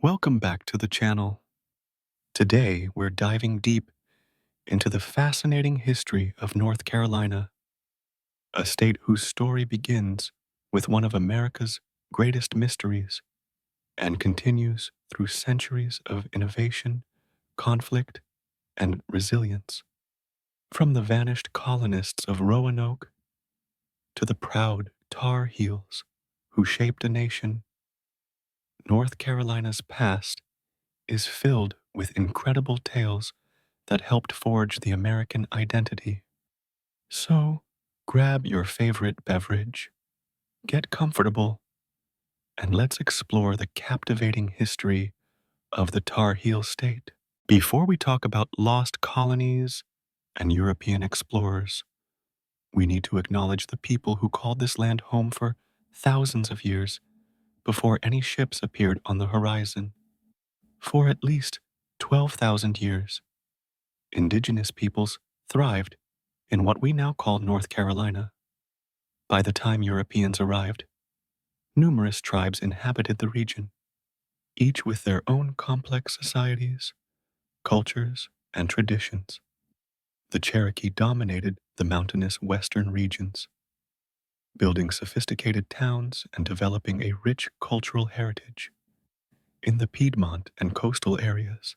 Welcome back to the channel. Today, we're diving deep into the fascinating history of North Carolina, a state whose story begins with one of America's greatest mysteries and continues through centuries of innovation, conflict, and resilience. From the vanished colonists of Roanoke to the proud Tar Heels who shaped a nation, North Carolina's past is filled with incredible tales that helped forge the American identity. So, grab your favorite beverage, get comfortable, and let's explore the captivating history of the Tar Heel State. Before we talk about lost colonies and European explorers, we need to acknowledge the people who called this land home for thousands of years before any ships appeared on the horizon. For at least 12,000 years, Indigenous peoples thrived in what we now call North Carolina. By the time Europeans arrived, numerous tribes inhabited the region, each with their own complex societies, cultures, and traditions. The Cherokee dominated the mountainous western regions, building sophisticated towns and developing a rich cultural heritage. In the Piedmont and coastal areas,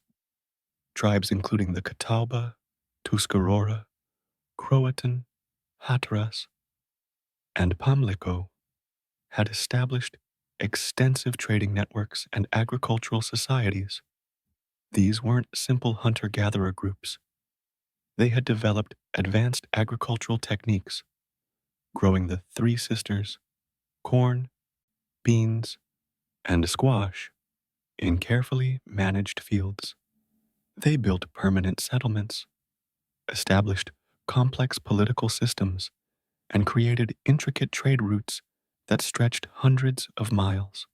tribes including the Catawba, Tuscarora, Croatan, Hatteras, and Pamlico had established extensive trading networks and agricultural societies. These weren't simple hunter-gatherer groups. They had developed advanced agricultural techniques, growing the three sisters, corn, beans, and squash, in carefully managed fields. They built permanent settlements, established complex political systems, and created intricate trade routes that stretched hundreds of miles.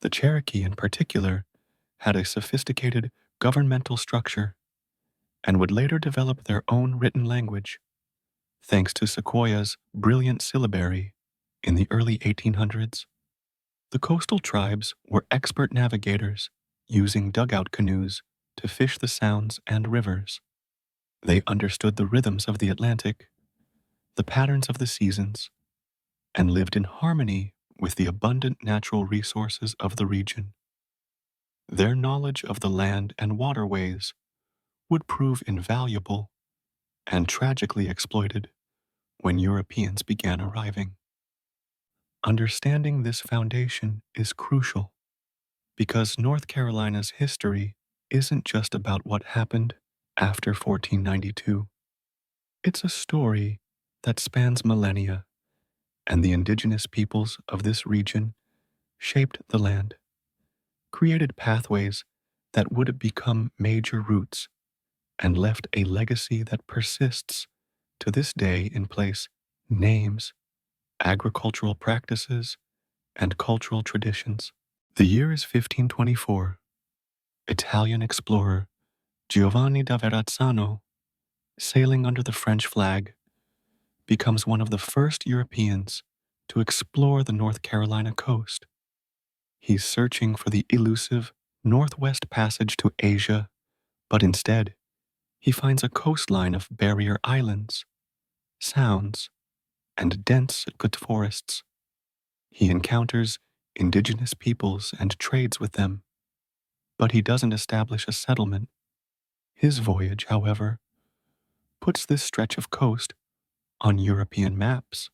The Cherokee, in particular, had a sophisticated governmental structure and would later develop their own written language, thanks to Sequoyah's brilliant syllabary in the early 1800s. The coastal tribes were expert navigators, using dugout canoes to fish the sounds and rivers. They understood the rhythms of the Atlantic, the patterns of the seasons, and lived in harmony with the abundant natural resources of the region. Their knowledge of the land and waterways would prove invaluable and tragically exploited when Europeans began arriving. Understanding this foundation is crucial because North Carolina's history isn't just about what happened after 1492. It's a story that spans millennia, and the indigenous peoples of this region shaped the land, created pathways that would become major routes, and left a legacy that persists to this day in place: names, agricultural practices, and cultural traditions. The year is 1524. Italian explorer Giovanni da Verrazzano, sailing under the French flag, becomes one of the first Europeans to explore the North Carolina coast. He's searching for the elusive Northwest Passage to Asia, but instead, he finds a coastline of barrier islands, sounds, and dense good forests. He encounters indigenous peoples and trades with them, but he doesn't establish a settlement. His voyage, however, puts this stretch of coast on European maps.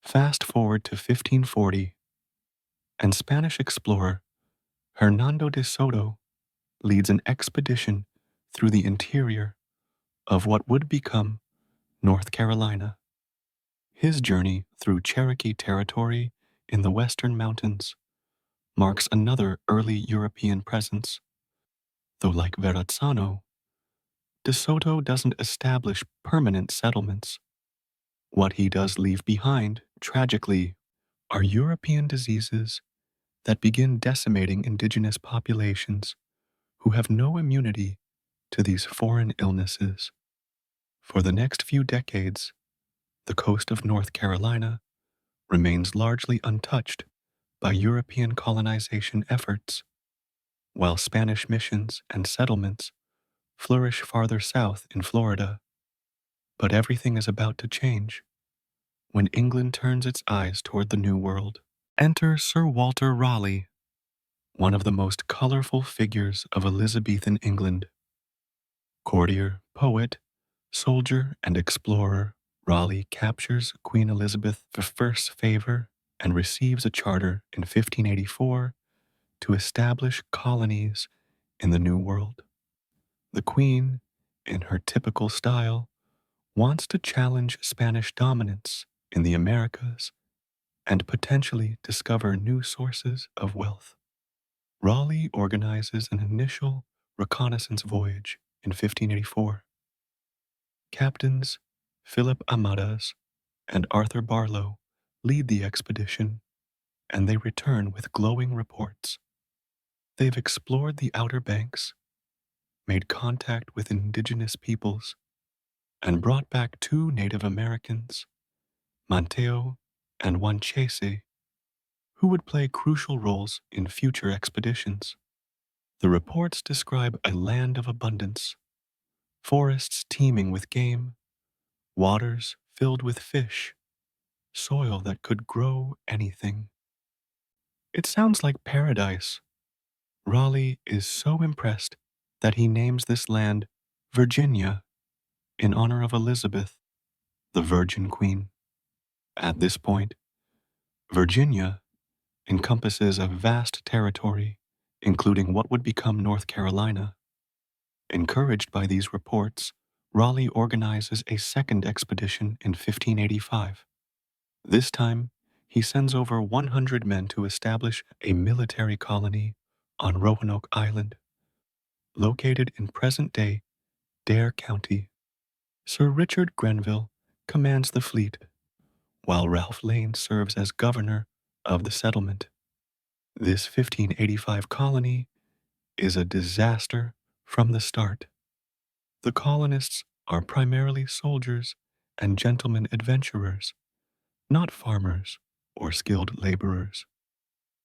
Fast forward to 1540, and Spanish explorer Hernando de Soto leads an expedition through the interior of what would become North Carolina. His journey through Cherokee territory in the western mountains marks another early European presence, though like Verrazzano, de Soto doesn't establish permanent settlements. What he does leave behind, tragically, are European diseases that begin decimating indigenous populations who have no immunity to these foreign illnesses. For the next few decades, the coast of North Carolina remains largely untouched by European colonization efforts. while Spanish missions and settlements flourish farther south in Florida. But everything is about to change when England turns its eyes toward the New World. Enter Sir Walter Raleigh, one of the most colorful figures of Elizabethan England. Courtier, poet, soldier, and explorer, Raleigh captures Queen Elizabeth I's favor and receives a charter in 1584 to establish colonies in the New World. The Queen, in her typical style, wants to challenge Spanish dominance in the Americas and potentially discover new sources of wealth. Raleigh organizes an initial reconnaissance voyage in 1584. Captains Philip Amadas and Arthur Barlow lead the expedition, and they return with glowing reports. They've explored the Outer Banks, made contact with indigenous peoples, and brought back 2 Native Americans, Manteo and Wanchese, who would play crucial roles in future expeditions. The reports describe a land of abundance, forests teeming with game, waters filled with fish, soil that could grow anything. It sounds like paradise. Raleigh is so impressed that he names this land Virginia in honor of Elizabeth, the Virgin Queen. At this point, Virginia encompasses a vast territory, including what would become North Carolina. Encouraged by these reports, Raleigh organizes a second expedition in 1585. This time, he sends over 100 men to establish a military colony on Roanoke Island, located in present-day Dare County. Sir Richard Grenville commands the fleet, while Ralph Lane serves as governor of the settlement. This 1585 colony is a disaster from the start. The colonists are primarily soldiers and gentlemen adventurers, not farmers or skilled laborers.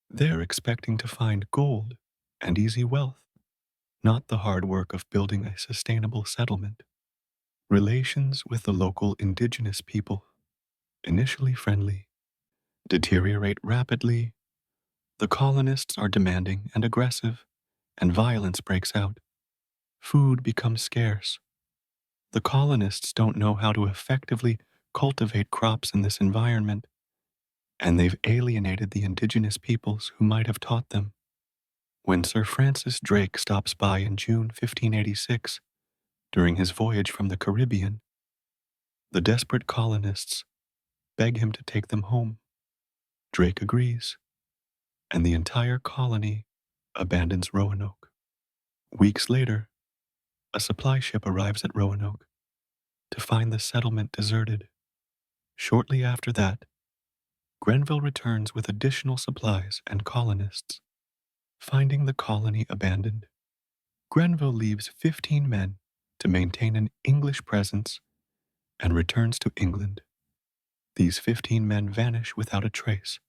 They're expecting to find gold and easy wealth, not the hard work of building a sustainable settlement. Relations with the local indigenous people, initially friendly, deteriorate rapidly. The colonists are demanding and aggressive, and violence breaks out. Food becomes scarce. The colonists don't know how to effectively cultivate crops in this environment, and they've alienated the indigenous peoples who might have taught them. When Sir Francis Drake stops by in June 1586, during his voyage from the Caribbean, the desperate colonists beg him to take them home. Drake agrees, and the entire colony abandons Roanoke. Weeks later, a supply ship arrives at Roanoke to find the settlement deserted. Shortly after that, Grenville returns with additional supplies and colonists. Finding the colony abandoned, Grenville leaves 15 men to maintain an English presence and returns to England. These 15 men vanish without a trace.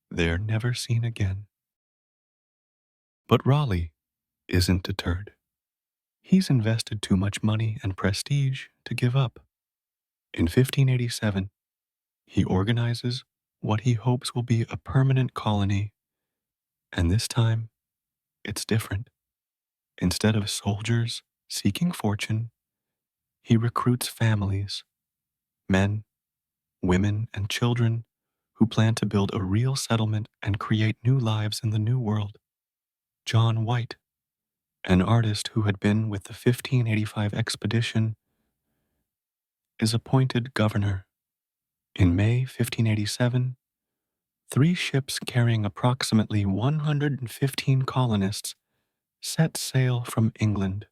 They're never seen again. But Raleigh isn't deterred. He's invested too much money and prestige to give up. In 1587, he organizes what he hopes will be a permanent colony, and this time, it's different. Instead of soldiers seeking fortune, he recruits families, men, women, and children who plan to build a real settlement and create new lives in the New World. John White, an artist who had been with the 1585 expedition, is appointed governor. In May 1587, 3 ships carrying approximately 115 colonists set sail from England.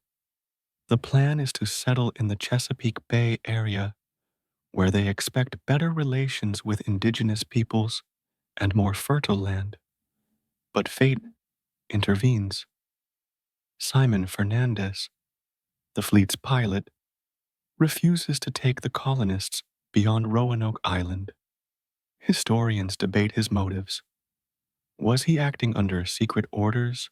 The plan is to settle in the Chesapeake Bay area, where they expect better relations with indigenous peoples and more fertile land. But fate intervenes. Simon Fernandez, the fleet's pilot, refuses to take the colonists beyond Roanoke Island. Historians debate his motives. Was he acting under secret orders,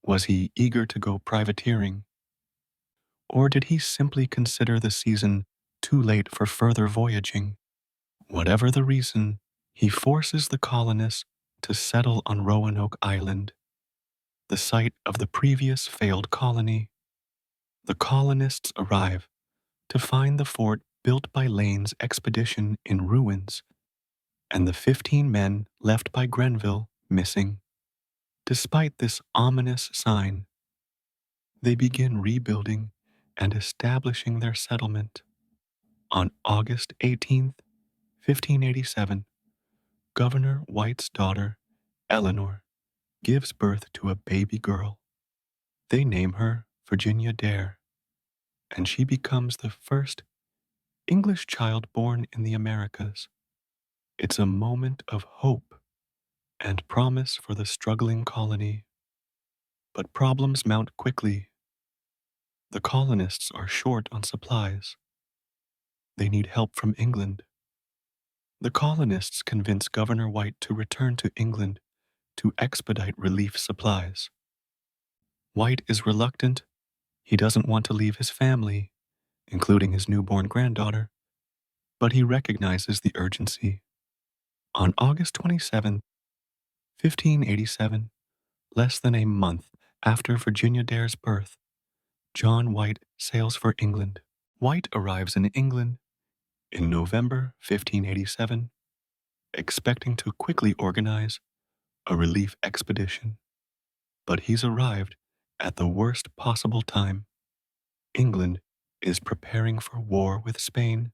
Was he eager to go privateering, or did he simply consider the season too late for further voyaging? Whatever the reason, he forces the colonists to settle on Roanoke Island, the site of the previous failed colony. The colonists arrive to find the fort built by Lane's expedition in ruins and the 15 men left by Grenville missing. Despite this ominous sign, they begin rebuilding and establishing their settlement. On August 18th, 1587, Governor White's daughter, Eleanor, gives birth to a baby girl. They name her Virginia Dare, and she becomes the first English child born in the Americas. It's a moment of hope and promise for the struggling colony. But problems mount quickly. The colonists are short on supplies. They need help from England. The colonists convince Governor White to return to England to expedite relief supplies. White is reluctant. He doesn't want to leave his family, including his newborn granddaughter, but he recognizes the urgency. On August 27, 1587, less than a month after Virginia Dare's birth, John White sails for England. White arrives in England in November 1587, expecting to quickly organize a relief expedition. But he's arrived at the worst possible time. England is preparing for war with Spain.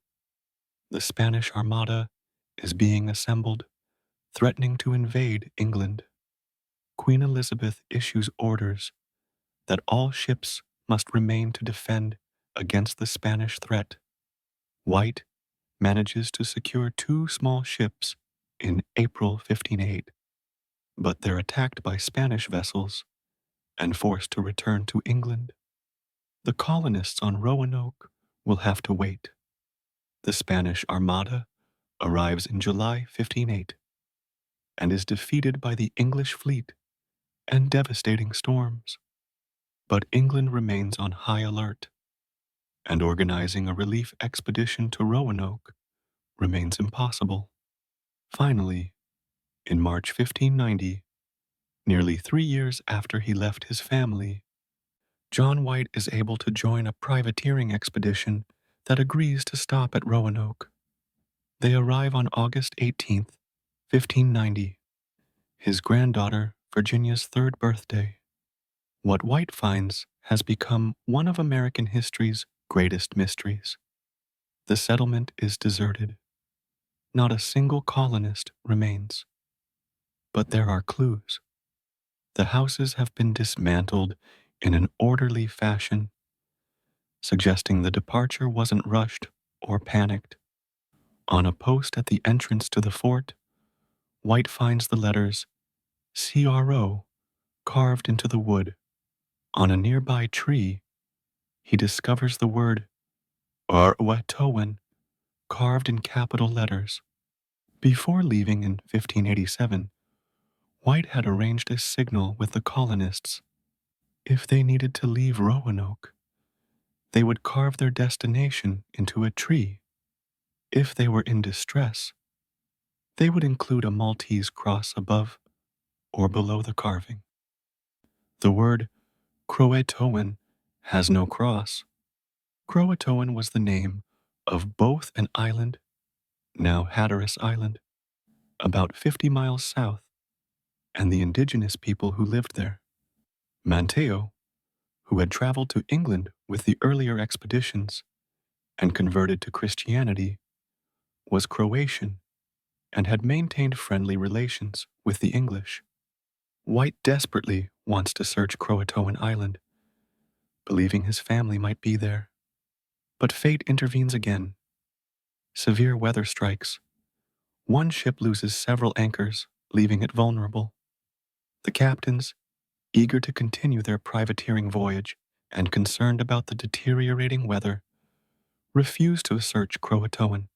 The Spanish Armada is being assembled, threatening to invade England. Queen Elizabeth issues orders that all ships must remain to defend against the Spanish threat. White manages to secure 2 small ships in April 1508, but they're attacked by Spanish vessels and forced to return to England. The colonists on Roanoke will have to wait. The Spanish Armada arrives in July 1508 and is defeated by the English fleet and devastating storms. But England remains on high alert, and organizing a relief expedition to Roanoke remains impossible. Finally, in March 1590, nearly 3 years after he left his family, John White is able to join a privateering expedition that agrees to stop at Roanoke. They arrive on August 18th, 1590, his granddaughter Virginia's 3rd birthday. What White finds has become one of American history's greatest mysteries. The settlement is deserted. Not a single colonist remains. But there are clues. The houses have been dismantled in an orderly fashion, suggesting the departure wasn't rushed or panicked. On a post at the entrance to the fort, White finds the letters CRO carved into the wood. On a nearby tree, he discovers the word Arwatowan carved in capital letters. Before leaving in 1587, White had arranged a signal with the colonists. If they needed to leave Roanoke, they would carve their destination into a tree. If they were in distress, they would include a Maltese cross above or below the carving. The word Croatoan has no cross. Croatoan was the name of both an island, now Hatteras Island, about 50 miles south, and the indigenous people who lived there. Manteo, who had traveled to England with the earlier expeditions and converted to Christianity, was Croatian and had maintained friendly relations with the English. White desperately wants to search Croatoan Island, believing his family might be there. But fate intervenes again. Severe weather strikes. One ship loses several anchors, leaving it vulnerable. The captains, eager to continue their privateering voyage and concerned about the deteriorating weather, refuse to search Croatoan.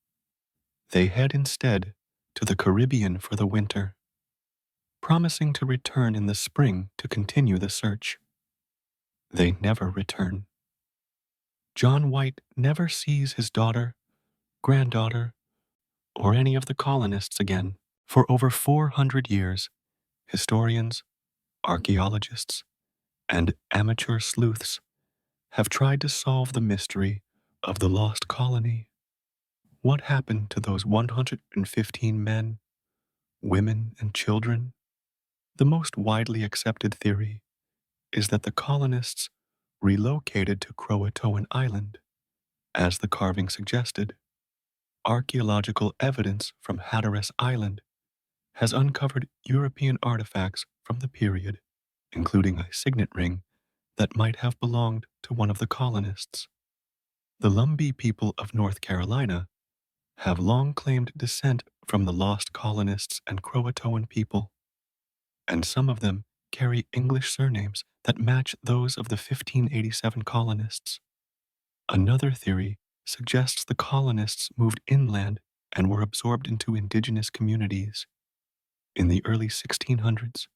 They head instead to the Caribbean for the winter, promising to return in the spring to continue the search. they never return. John White never sees his daughter, granddaughter, or any of the colonists again. For over 400 years, historians, archaeologists, and amateur sleuths have tried to solve the mystery of the lost colony. What happened to those 115 men, women, and children? The most widely accepted theory is that the colonists relocated to Croatoan Island, as the carving suggested. Archaeological evidence from Hatteras Island has uncovered European artifacts from the period, including a signet ring that might have belonged to one of the colonists. The Lumbee people of North Carolina have long claimed descent from the lost colonists and Croatoan people, and some of them carry English surnames that match those of the 1587 colonists. Another theory suggests the colonists moved inland and were absorbed into indigenous communities. In the early 1600s,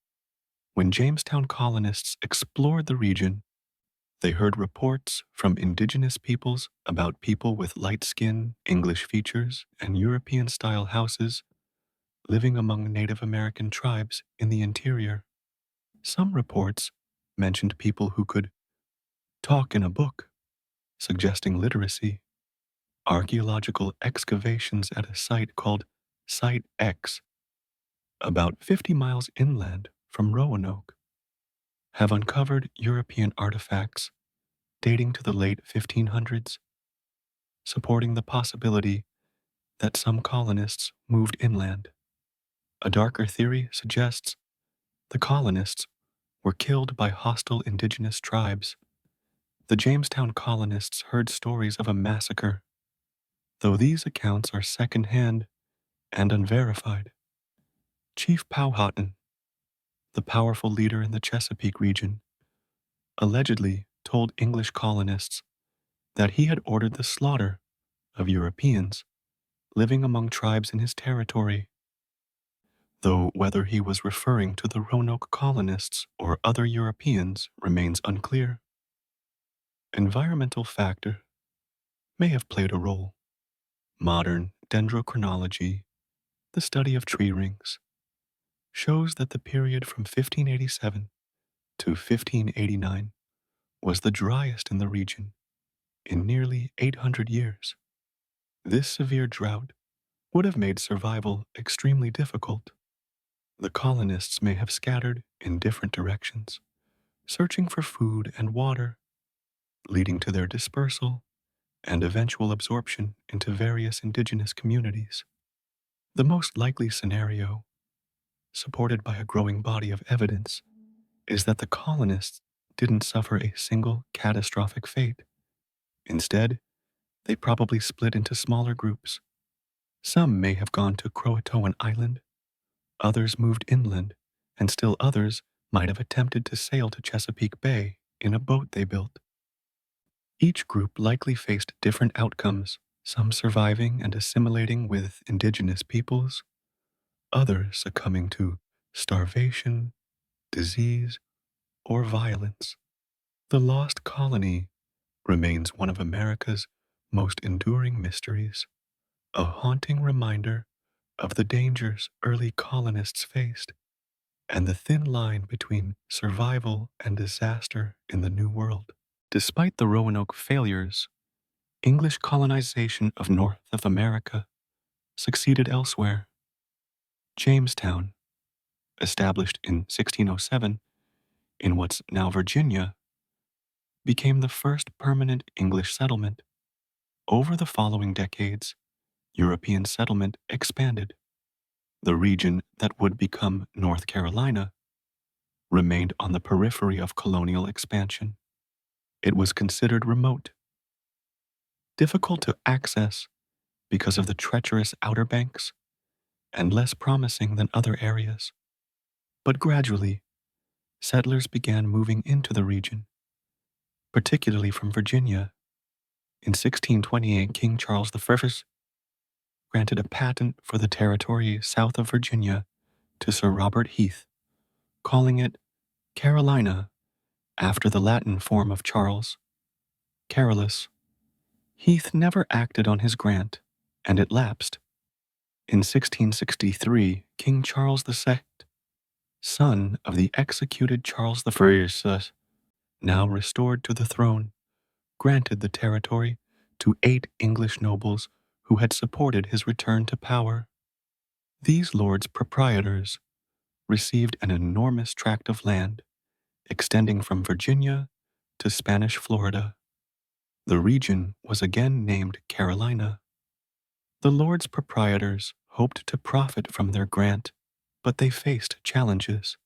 when Jamestown colonists explored the region, they heard reports from indigenous peoples about people with light skin, English features, and European-style houses living among Native American tribes in the interior. Some reports mentioned people who could talk in a book, suggesting literacy. Archaeological excavations at a site called Site X, about 50 miles inland from Roanoke, have uncovered European artifacts dating to the late 1500s, supporting the possibility that some colonists moved inland. A darker theory suggests the colonists were killed by hostile indigenous tribes. The Jamestown colonists heard stories of a massacre, though these accounts are second-hand and unverified. Chief Powhatan, the powerful leader in the Chesapeake region, allegedly told English colonists that he had ordered the slaughter of Europeans living among tribes in his territory, though whether he was referring to the Roanoke colonists or other Europeans remains unclear. Environmental factor may have played a role. Modern dendrochronology, the study of tree rings, shows that the period from 1587 to 1589 was the driest in the region in nearly 800 years. This severe drought would have made survival extremely difficult. The colonists may have scattered in different directions, searching for food and water, leading to their dispersal and eventual absorption into various indigenous communities. The most likely scenario, supported by a growing body of evidence, is that the colonists didn't suffer a single catastrophic fate. Instead, they probably split into smaller groups. Some may have gone to Croatoan Island, others moved inland, and still others might have attempted to sail to Chesapeake Bay in a boat they built. Each group likely faced different outcomes, some surviving and assimilating with indigenous peoples, others succumbing to starvation, disease, or violence. The lost colony remains one of America's most enduring mysteries, a haunting reminder of the dangers early colonists faced and the thin line between survival and disaster in the New World. Despite the Roanoke failures, English colonization of North of America succeeded elsewhere. Jamestown, established in 1607 in what's now Virginia, became the first permanent English settlement. Over the following decades, European settlement expanded. The region that would become North Carolina remained on the periphery of colonial expansion. It was considered remote, difficult to access because of the treacherous outer banks, and less promising than other areas. But gradually, settlers began moving into the region, particularly from Virginia. In 1628, King Charles I granted a patent for the territory south of Virginia to Sir Robert Heath, calling it Carolina After the Latin form of Charles, Carolus, Heath never acted on his grant, and it lapsed. In 1663, King Charles II, son of the executed Charles I, now restored to the throne, granted the territory to 8 English nobles who had supported his return to power. These lords proprietors received an enormous tract of land extending from Virginia to Spanish Florida. The region was again named Carolina. The lords proprietors hoped to profit from their grant, but they faced challenges.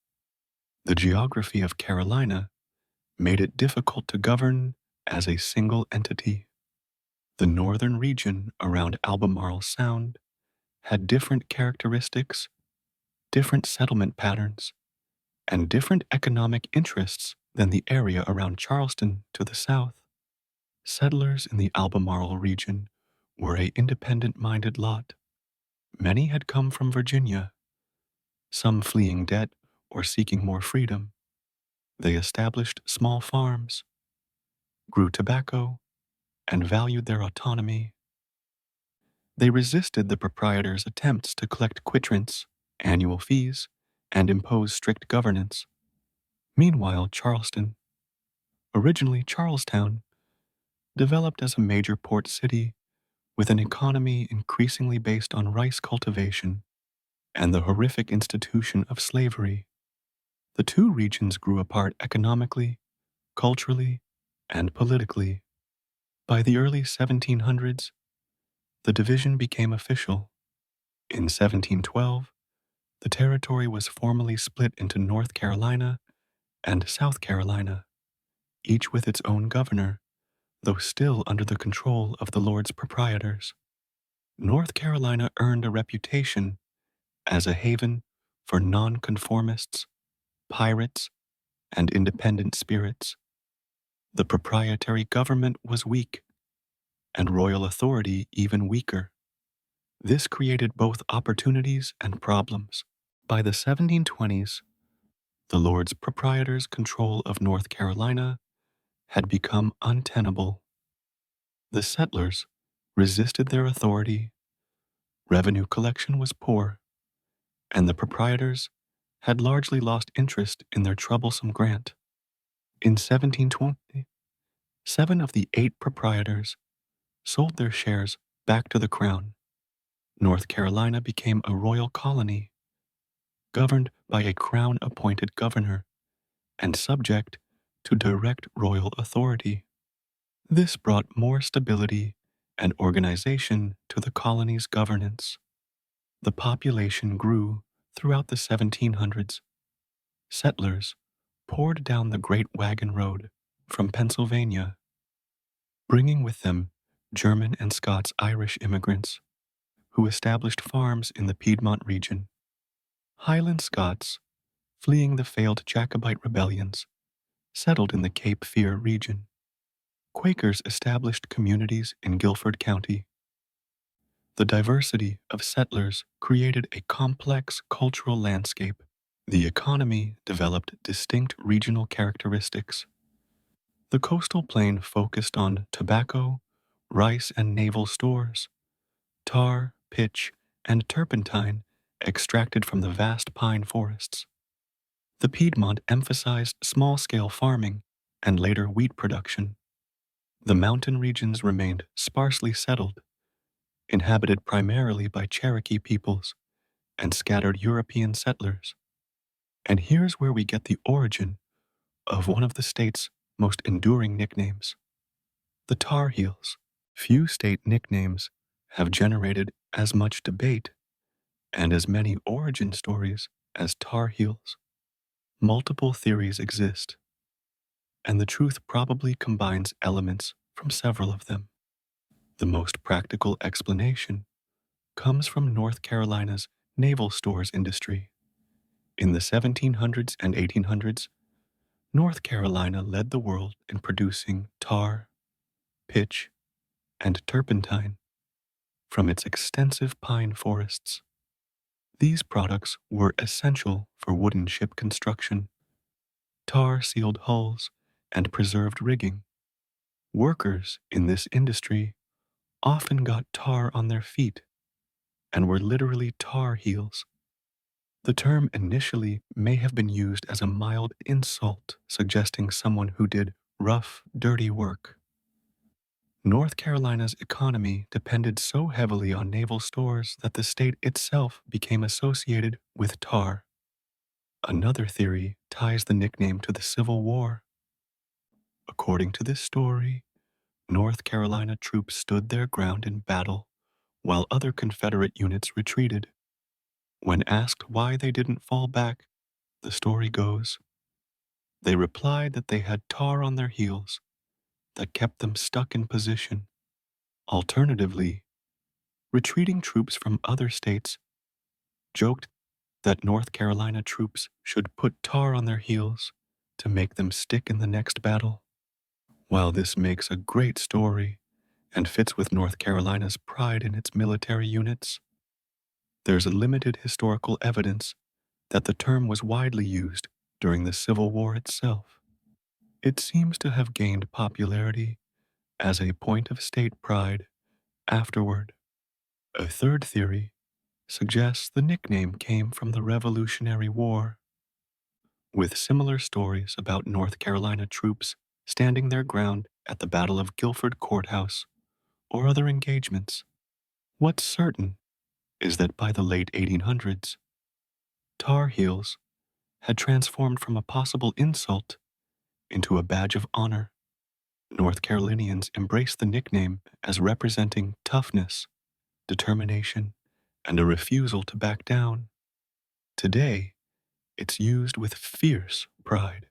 The geography of Carolina made it difficult to govern as a single entity. The northern region around Albemarle Sound had different characteristics, different settlement patterns, and different economic interests than the area around Charleston to the south. Settlers in the Albemarle region were a independent-minded lot. Many had come from Virginia, some fleeing debt or seeking more freedom. They established small farms, grew tobacco, and valued their autonomy. They resisted the proprietors' attempts to collect quitrents, annual fees, and impose strict governance. Meanwhile, Charleston, originally Charlestown, developed as a major port city with an economy increasingly based on rice cultivation and the horrific institution of slavery. The two regions grew apart economically, culturally, and politically. By the early 1700s, the division became official. In 1712, the territory was formally split into North Carolina and South Carolina, each with its own governor, though still under the control of the Lords Proprietors. North Carolina earned a reputation as a haven for nonconformists, pirates, and independent spirits. The proprietary government was weak, and royal authority even weaker. This created both opportunities and problems. By the 1720s, the Lords Proprietors' control of North Carolina had become untenable. The settlers resisted their authority, revenue collection was poor, and the proprietors had largely lost interest in their troublesome grant. In 1720, 7 of the 8 proprietors sold their shares back to the crown. North Carolina became a royal colony, governed by a crown-appointed governor and subject to direct royal authority. This brought more stability and organization to the colony's governance. The population grew throughout the 1700s. Settlers poured down the Great Wagon Road from Pennsylvania, bringing with them German and Scots-Irish immigrants who established farms in the Piedmont region. Highland Scots, fleeing the failed Jacobite rebellions, settled in the Cape Fear region. Quakers established communities in Guilford County. The diversity of settlers created a complex cultural landscape. The economy developed distinct regional characteristics. The coastal plain focused on tobacco, rice, and naval stores, tar, pitch, and turpentine extracted from the vast pine forests. The Piedmont emphasized small-scale farming and later wheat production. The mountain regions remained sparsely settled, inhabited primarily by Cherokee peoples and scattered European settlers. And here's where we get the origin of one of the state's most enduring nicknames, the Tar Heels. Few state nicknames have generated as much debate and as many origin stories as Tar Heels. Multiple theories exist, and the truth probably combines elements from several of them. The most practical explanation comes from North Carolina's naval stores industry. In the 1700s and 1800s, North Carolina led the world in producing tar, pitch, and turpentine from its extensive pine forests. These products were essential for wooden ship construction. Tar sealed hulls and preserved rigging. Workers in this industry often got tar on their feet and were literally tar heels. The term initially may have been used as a mild insult, suggesting someone who did rough, dirty work. North Carolina's economy depended so heavily on naval stores that the state itself became associated with tar. Another theory ties the nickname to the Civil War. According to this story, North Carolina troops stood their ground in battle while other Confederate units retreated. When asked why they didn't fall back, the story goes, they replied that they had tar on their heels that kept them stuck in position. Alternatively, retreating troops from other states joked that North Carolina troops should put tar on their heels to make them stick in the next battle. While this makes a great story and fits with North Carolina's pride in its military units, there's limited historical evidence that the term was widely used during the Civil War itself. It seems to have gained popularity as a point of state pride afterward. A third theory suggests the nickname came from the Revolutionary War, with similar stories about North Carolina troops standing their ground at the Battle of Guilford Courthouse or other engagements. What's certain is that by the late 1800s, Tar Heels had transformed from a possible insult into a badge of honor. North Carolinians embraced the nickname as representing toughness, determination, and a refusal to back down. Today, it's used with fierce pride,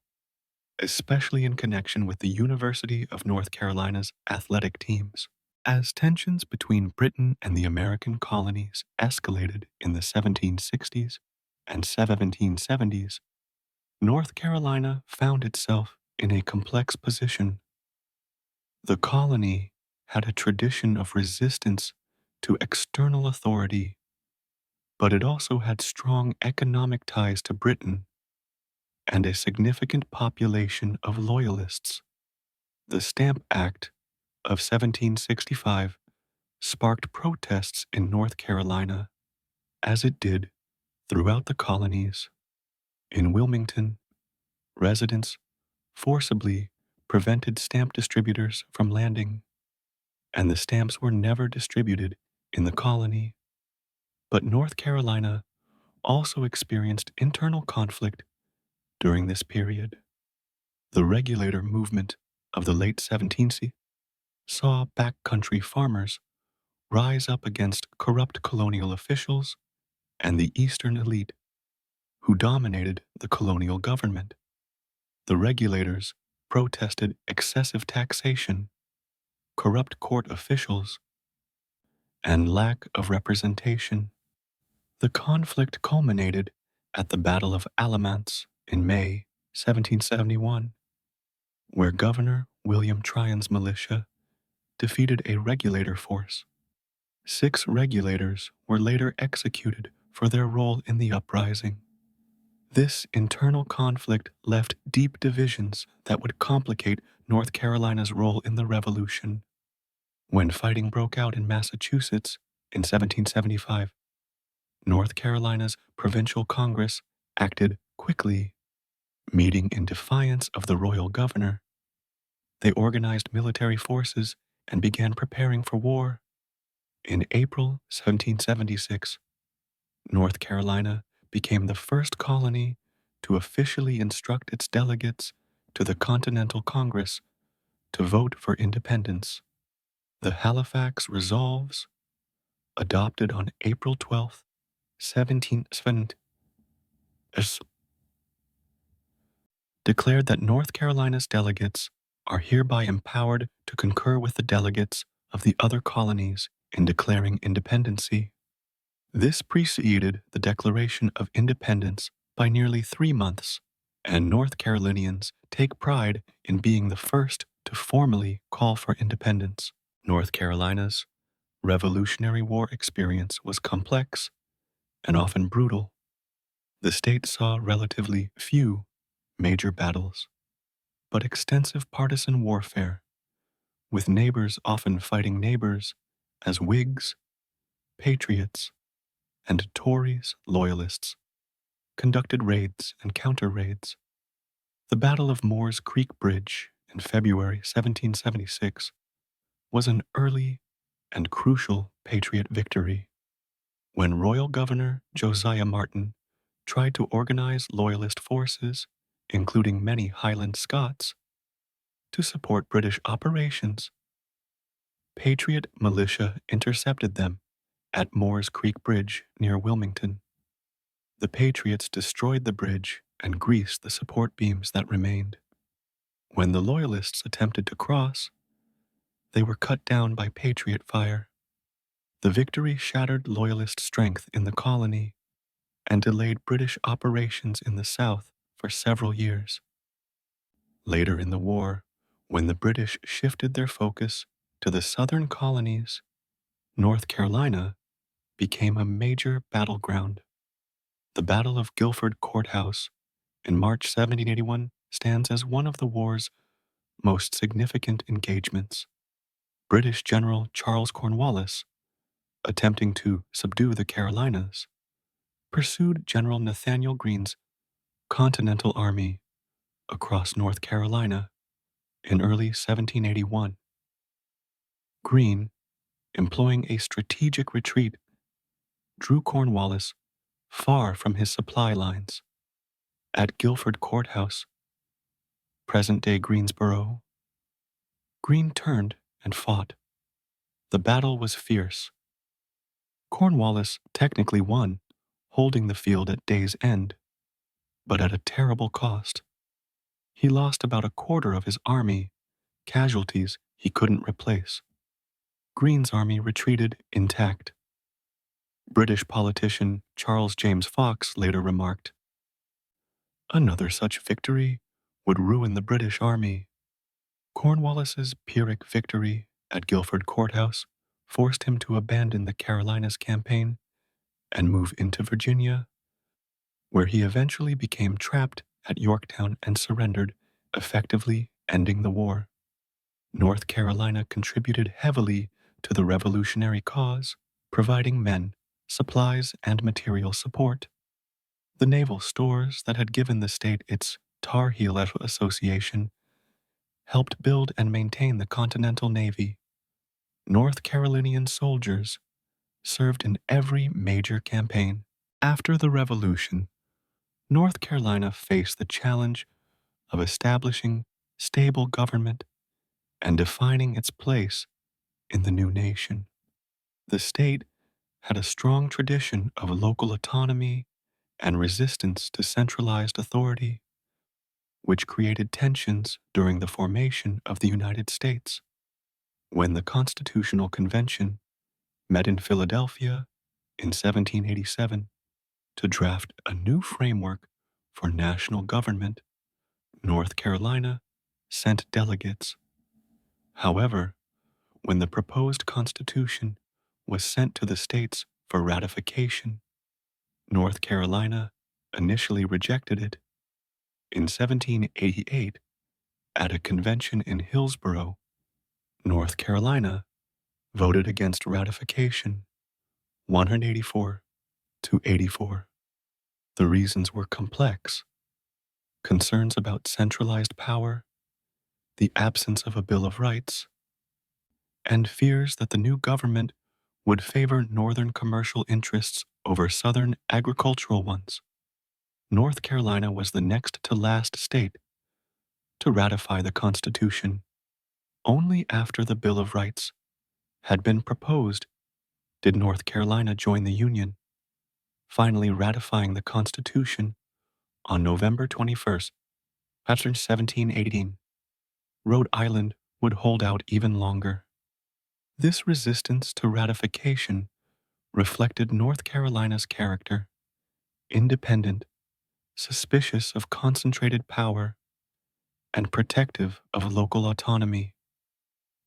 especially in connection with the University of North Carolina's athletic teams. As tensions between Britain and the American colonies escalated in the 1760s and 1770s, North Carolina found itself in a complex position. The colony had a tradition of resistance to external authority, but it also had strong economic ties to Britain and a significant population of loyalists. The Stamp Act of 1765 sparked protests in North Carolina, as it did throughout the colonies. In Wilmington, residents forcibly prevented stamp distributors from landing, and the stamps were never distributed in the colony. But North Carolina also experienced internal conflict during this period. The regulator movement of the late 17th saw backcountry farmers rise up against corrupt colonial officials and the Eastern elite who dominated the colonial government. The regulators protested excessive taxation, corrupt court officials, and lack of representation. The conflict culminated at the Battle of Alamance in May 1771, where Governor William Tryon's militia defeated a regulator force. 6 regulators were later executed for their role in the uprising. This internal conflict left deep divisions that would complicate North Carolina's role in the Revolution. When fighting broke out in Massachusetts in 1775, North Carolina's provincial Congress acted quickly. Meeting in defiance of the royal governor, they organized military forces and began preparing for war. In April 1776, North Carolina became the first colony to officially instruct its delegates to the Continental Congress to vote for independence. The Halifax Resolves, adopted on April 12, 1770, declared that North Carolina's delegates are hereby empowered to concur with the delegates of the other colonies in declaring independency. This preceded the Declaration of Independence by nearly 3 months, and North Carolinians take pride in being the first to formally call for independence. North Carolina's Revolutionary War experience was complex and often brutal. The state saw relatively few major battles, but extensive partisan warfare, with neighbors often fighting neighbors as Whigs, Patriots, and Tories, Loyalists, conducted raids and counter-raids. The Battle of Moores Creek Bridge in February 1776 was an early and crucial Patriot victory. When Royal Governor Josiah Martin tried to organize Loyalist forces, including many Highland Scots, to support British operations, Patriot militia intercepted them at Moores Creek Bridge near Wilmington. The Patriots destroyed the bridge and greased the support beams that remained. When the Loyalists attempted to cross, they were cut down by Patriot fire. The victory shattered Loyalist strength in the colony and delayed British operations in the South for several years. Later in the war, when the British shifted their focus to the southern colonies, North Carolina became a major battleground. The Battle of Guilford Courthouse in March 1781 stands as one of the war's most significant engagements. British General Charles Cornwallis, attempting to subdue the Carolinas, pursued General Nathaniel Greene's Continental Army across North Carolina in early 1781. Greene, employing a strategic retreat, drew Cornwallis far from his supply lines. At Guilford Courthouse, present-day Greensboro, Greene turned and fought. The battle was fierce. Cornwallis technically won, holding the field at day's end, but at a terrible cost. He lost about a quarter of his army, casualties he couldn't replace. Greene's army retreated intact. British politician Charles James Fox later remarked, "Another such victory would ruin the British army." Cornwallis's Pyrrhic victory at Guilford Courthouse forced him to abandon the Carolinas campaign and move into Virginia, where he eventually became trapped at Yorktown and surrendered, effectively ending the war. North Carolina contributed heavily to the revolutionary cause, providing men, supplies, and material support. The naval stores that had given the state its Tar Heel Association helped build and maintain the Continental Navy. North Carolinian soldiers served in every major campaign. After the Revolution, North Carolina faced the challenge of establishing stable government and defining its place in the new nation. The state had a strong tradition of local autonomy and resistance to centralized authority, which created tensions during the formation of the United States. When the Constitutional Convention met in Philadelphia in 1787 to draft a new framework for national government, North Carolina sent delegates. However, when the proposed Constitution was sent to the states for ratification, North Carolina initially rejected it. In 1788, at a convention in Hillsborough, North Carolina voted against ratification, 184 to 84. The reasons were complex. Concerns about centralized power, the absence of a Bill of Rights, and fears that the new government would favor northern commercial interests over southern agricultural ones. North Carolina was the next to last state to ratify the Constitution. Only after the Bill of Rights had been proposed did North Carolina join the Union, finally ratifying the Constitution on November 21st, 1718. Rhode Island would hold out even longer. This resistance to ratification reflected North Carolina's character: independent, suspicious of concentrated power, and protective of local autonomy.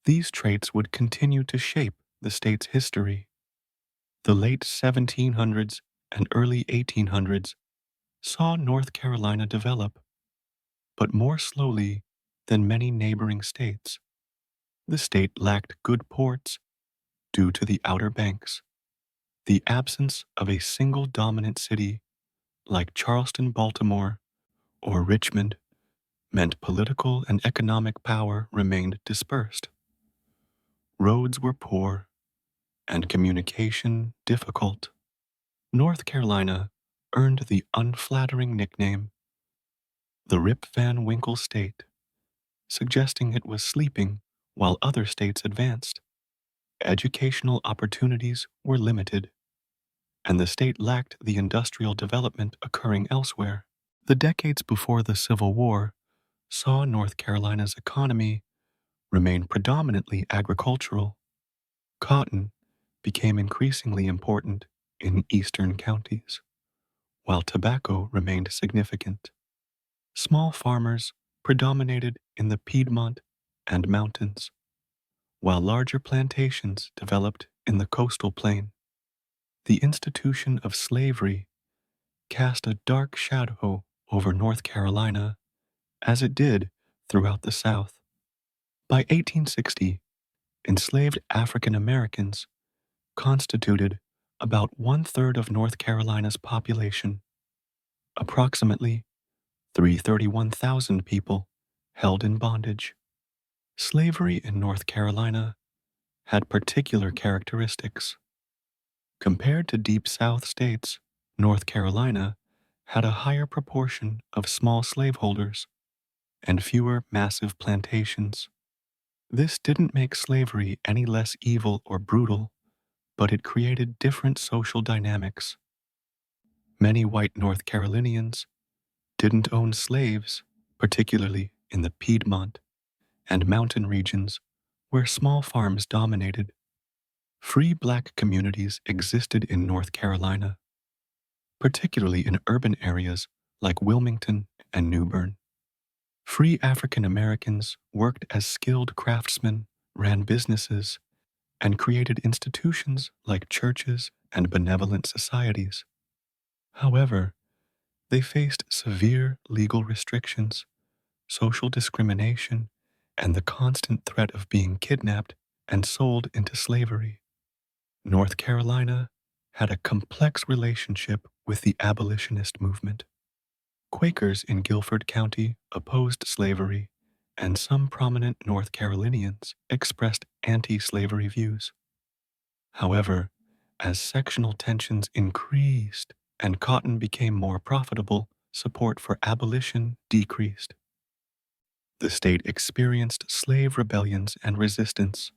These traits would continue to shape the state's history. The late 1700s and early 1800s saw North Carolina develop, but more slowly than many neighboring states. The state lacked good ports due to the Outer Banks. The absence of a single dominant city like Charleston, Baltimore, or Richmond meant political and economic power remained dispersed. Roads were poor and communication difficult. North Carolina earned the unflattering nickname the Rip Van Winkle State, suggesting it was sleeping while other states advanced. Educational opportunities were limited, and the state lacked the industrial development occurring elsewhere. The decades before the Civil War saw North Carolina's economy remain predominantly agricultural. Cotton became increasingly important in eastern counties, while tobacco remained significant. Small farmers predominated in the Piedmont and mountains, while larger plantations developed in the coastal plain. The institution of slavery cast a dark shadow over North Carolina, as it did throughout the South. By 1860, enslaved African Americans constituted about one-third of North Carolina's population. Approximately 331,000 people held in bondage. Slavery in North Carolina had particular characteristics. Compared to Deep South states, North Carolina had a higher proportion of small slaveholders and fewer massive plantations. This didn't make slavery any less evil or brutal, but it created different social dynamics. Many white North Carolinians didn't own slaves, particularly in the Piedmont and mountain regions where small farms dominated. Free black communities existed in North Carolina, particularly in urban areas like Wilmington and New Bern. Free African Americans worked as skilled craftsmen, ran businesses, and created institutions like churches and benevolent societies. However, they faced severe legal restrictions, social discrimination, and the constant threat of being kidnapped and sold into slavery. North Carolina had a complex relationship with the abolitionist movement. Quakers in Guilford County opposed slavery, and some prominent North Carolinians expressed anti-slavery views. However, as sectional tensions increased and cotton became more profitable, support for abolition decreased. The state experienced slave rebellions and resistance,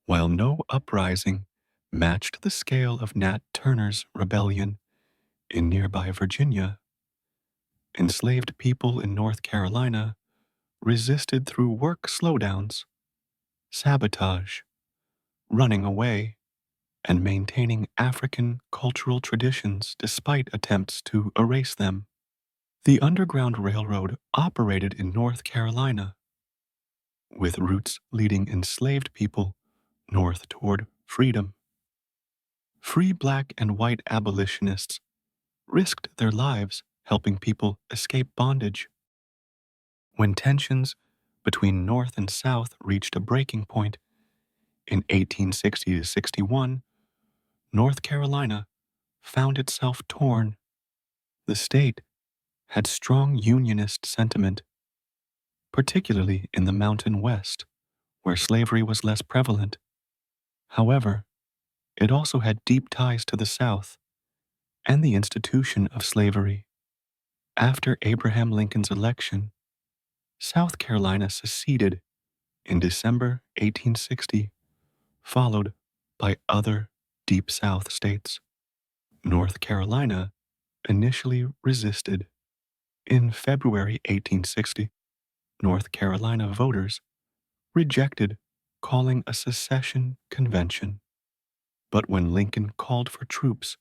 while no uprising matched the scale of Nat Turner's rebellion in nearby Virginia. Enslaved people in North Carolina resisted through work slowdowns, sabotage, running away, and maintaining African cultural traditions despite attempts to erase them. The Underground Railroad operated in North Carolina, with routes leading enslaved people north toward freedom. Free black and white abolitionists risked their lives helping people escape bondage. When tensions between North and South reached a breaking point in 1860 to 61, North Carolina found itself torn. The state had strong Unionist sentiment, particularly in the Mountain West, where slavery was less prevalent. However, it also had deep ties to the South and the institution of slavery. After Abraham Lincoln's election, South Carolina seceded in December 1860, followed by other Deep South states. North Carolina initially resisted. In February 1860, North Carolina voters rejected calling a secession convention. But when Lincoln called for troops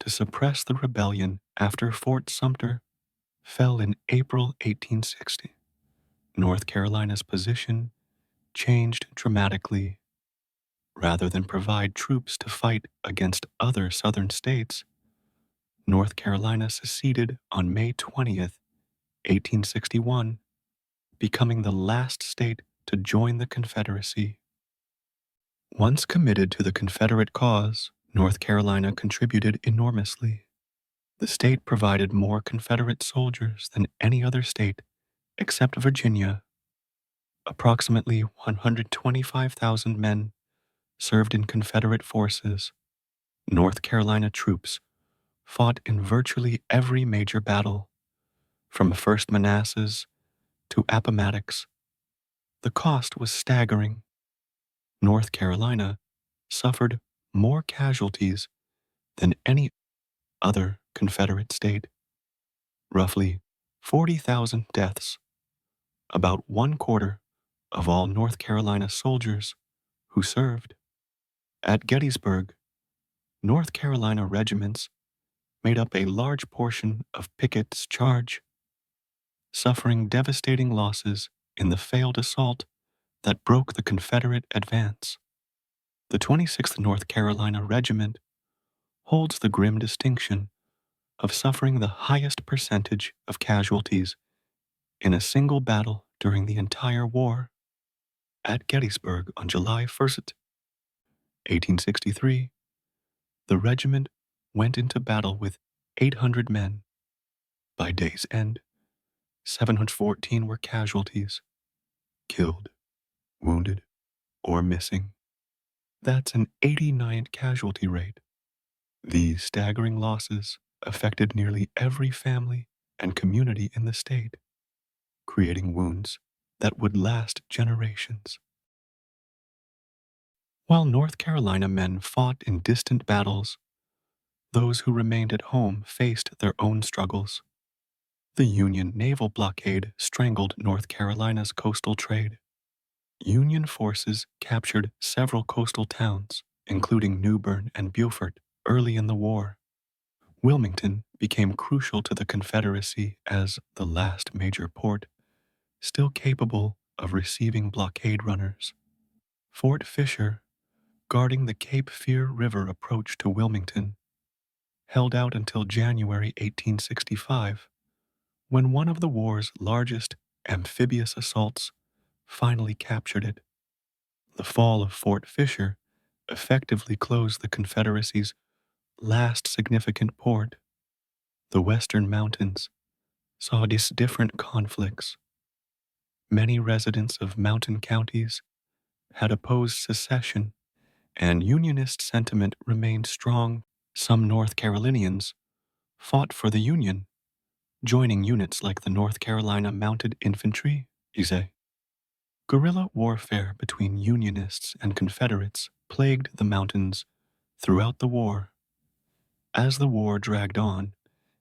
to suppress the rebellion after Fort Sumter fell in April 1860, North Carolina's position changed dramatically. Rather than provide troops to fight against other southern states, North Carolina seceded on May 20th, 1861. becoming the last state to join the Confederacy. Once committed to the Confederate cause, North Carolina contributed enormously. The state provided more Confederate soldiers than any other state except Virginia. Approximately 125,000 men served in Confederate forces. North Carolina troops fought in virtually every major battle, from First Manassas to Appomattox. The cost was staggering. North Carolina suffered more casualties than any other Confederate state. Roughly 40,000 deaths, about 1/4 of all North Carolina soldiers who served. At Gettysburg, North Carolina regiments made up a large portion of Pickett's charge, suffering devastating losses in the failed assault that broke the Confederate advance. The 26th North Carolina Regiment holds the grim distinction of suffering the highest percentage of casualties in a single battle during the entire war. At Gettysburg on July 1st, 1863, the regiment went into battle with 800 men. By day's end, 714 were casualties, killed, wounded, or missing. That's an 89 casualty rate. These staggering losses affected nearly every family and community in the state, creating wounds that would last generations. While North Carolina men fought in distant battles, those who remained at home faced their own struggles. The Union naval blockade strangled North Carolina's coastal trade. Union forces captured several coastal towns, including New Bern and Beaufort, early in the war. Wilmington became crucial to the Confederacy as the last major port, still capable of receiving blockade runners. Fort Fisher, guarding the Cape Fear River approach to Wilmington, held out until January 1865, when one of the war's largest amphibious assaults finally captured it. The fall of Fort Fisher effectively closed the Confederacy's last significant port. The Western Mountains saw different conflicts. Many residents of mountain counties had opposed secession, and Unionist sentiment remained strong. Some North Carolinians fought for the Union, joining units like the North Carolina Mounted Infantry, ISE. Guerrilla warfare between Unionists and Confederates plagued the mountains throughout the war. As the war dragged on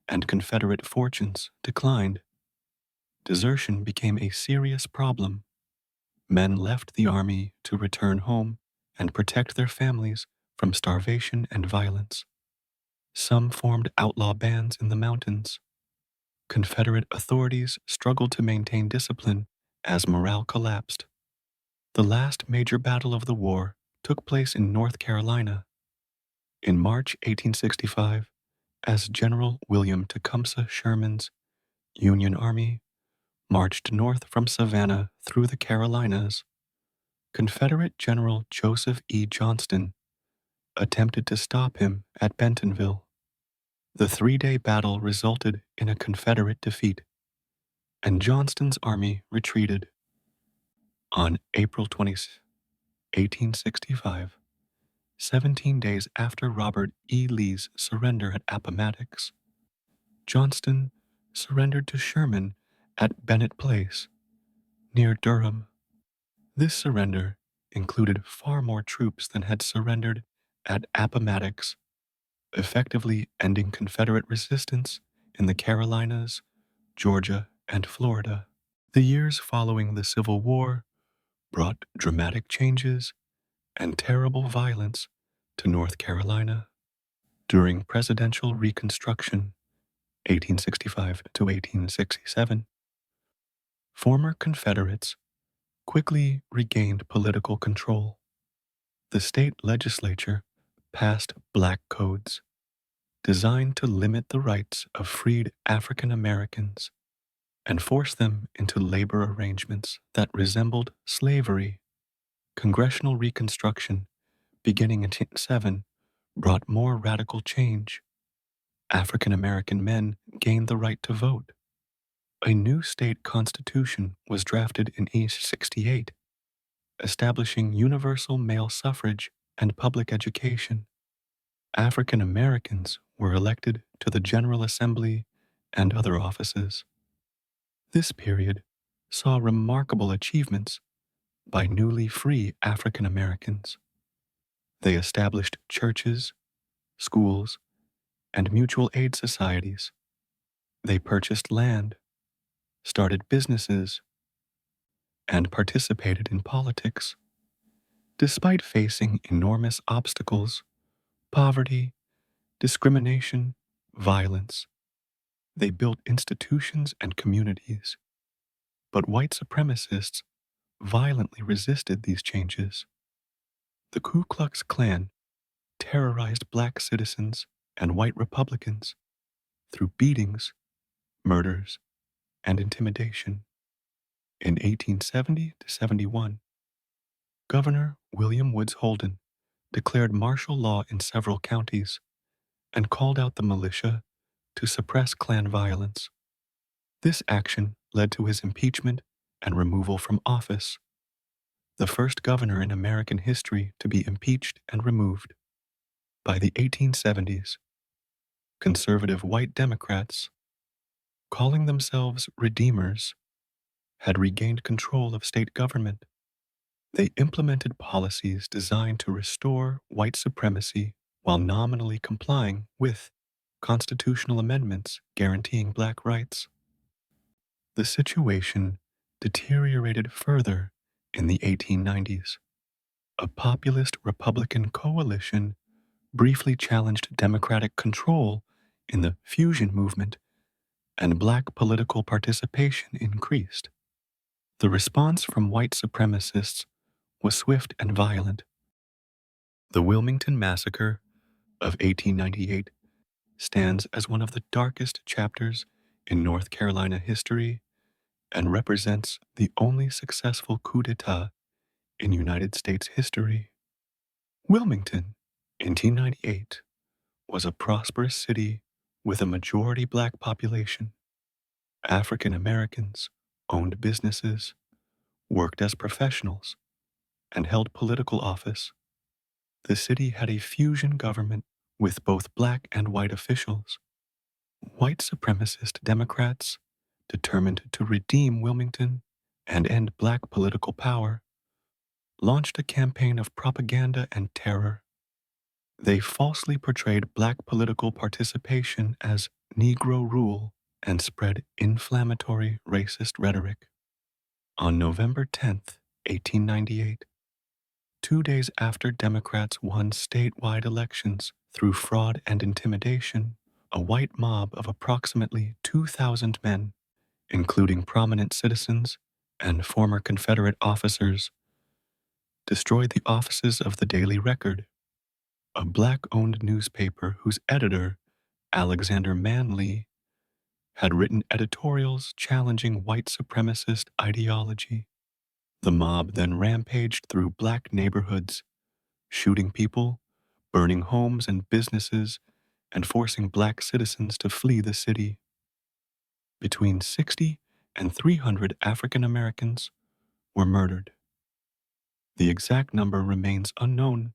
and Confederate fortunes declined, desertion became a serious problem. Men left the army to return home and protect their families from starvation and violence. Some formed outlaw bands in the mountains. Confederate authorities struggled to maintain discipline as morale collapsed. The last major battle of the war took place in North Carolina. In March 1865, as General William Tecumseh Sherman's Union Army marched north from Savannah through the Carolinas, Confederate General Joseph E. Johnston attempted to stop him at Bentonville. The 3-day battle resulted in a Confederate defeat, and Johnston's army retreated. On April 20, 1865, 17 days after Robert E. Lee's surrender at Appomattox, Johnston surrendered to Sherman at Bennett Place, near Durham. This surrender included far more troops than had surrendered at Appomattox, effectively ending Confederate resistance in the Carolinas, Georgia, and Florida. The years following the Civil War brought dramatic changes and terrible violence to North Carolina. During presidential Reconstruction, 1865 to 1867, former Confederates quickly regained political control. The state legislature passed black codes designed to limit the rights of freed African Americans. and forced them into labor arrangements that resembled slavery. Congressional Reconstruction, beginning in 1907, brought more radical change. African American men gained the right to vote. A new state constitution was drafted in 1868, establishing universal male suffrage and public education. African Americans were elected to the General Assembly and other offices. This period saw remarkable achievements by newly free African Americans. They established churches, schools, and mutual aid societies. They purchased land, started businesses, and participated in politics. Despite facing enormous obstacles, poverty, discrimination, violence, they built institutions and communities. But white supremacists violently resisted these changes. The Ku Klux Klan terrorized black citizens and white Republicans through beatings, murders, and intimidation. In 1870 to 71, Governor William Woods Holden declared martial law in several counties and called out the militia to suppress Klan violence. This action led to his impeachment and removal from office, the first governor in American history to be impeached and removed. By the 1870s, conservative white Democrats, calling themselves Redeemers, had regained control of state government. They implemented policies designed to restore white supremacy while nominally complying with constitutional amendments guaranteeing black rights. The situation deteriorated further in the 1890s. A populist Republican coalition briefly challenged Democratic control in the fusion movement, and black political participation increased. The response from white supremacists was swift and violent. The Wilmington Massacre of 1898 stands as one of the darkest chapters in North Carolina history and represents the only successful coup d'etat in United States history. Wilmington, in 1898, was a prosperous city with a majority black population. African Americans owned businesses, worked as professionals, and held political office. The city had a fusion government with both black and white officials. White supremacist Democrats, determined to redeem Wilmington and end black political power, launched a campaign of propaganda and terror. They falsely portrayed black political participation as Negro rule and spread inflammatory racist rhetoric. On November 10th, 1898, 2 days after Democrats won statewide elections through fraud and intimidation, a white mob of approximately 2,000 men, including prominent citizens and former Confederate officers, destroyed the offices of the Daily Record, a black-owned newspaper whose editor, Alexander Manley, had written editorials challenging white supremacist ideology. The mob then rampaged through black neighborhoods, shooting people, burning homes and businesses, and forcing black citizens to flee the city. Between 60 and 300 African Americans were murdered. The exact number remains unknown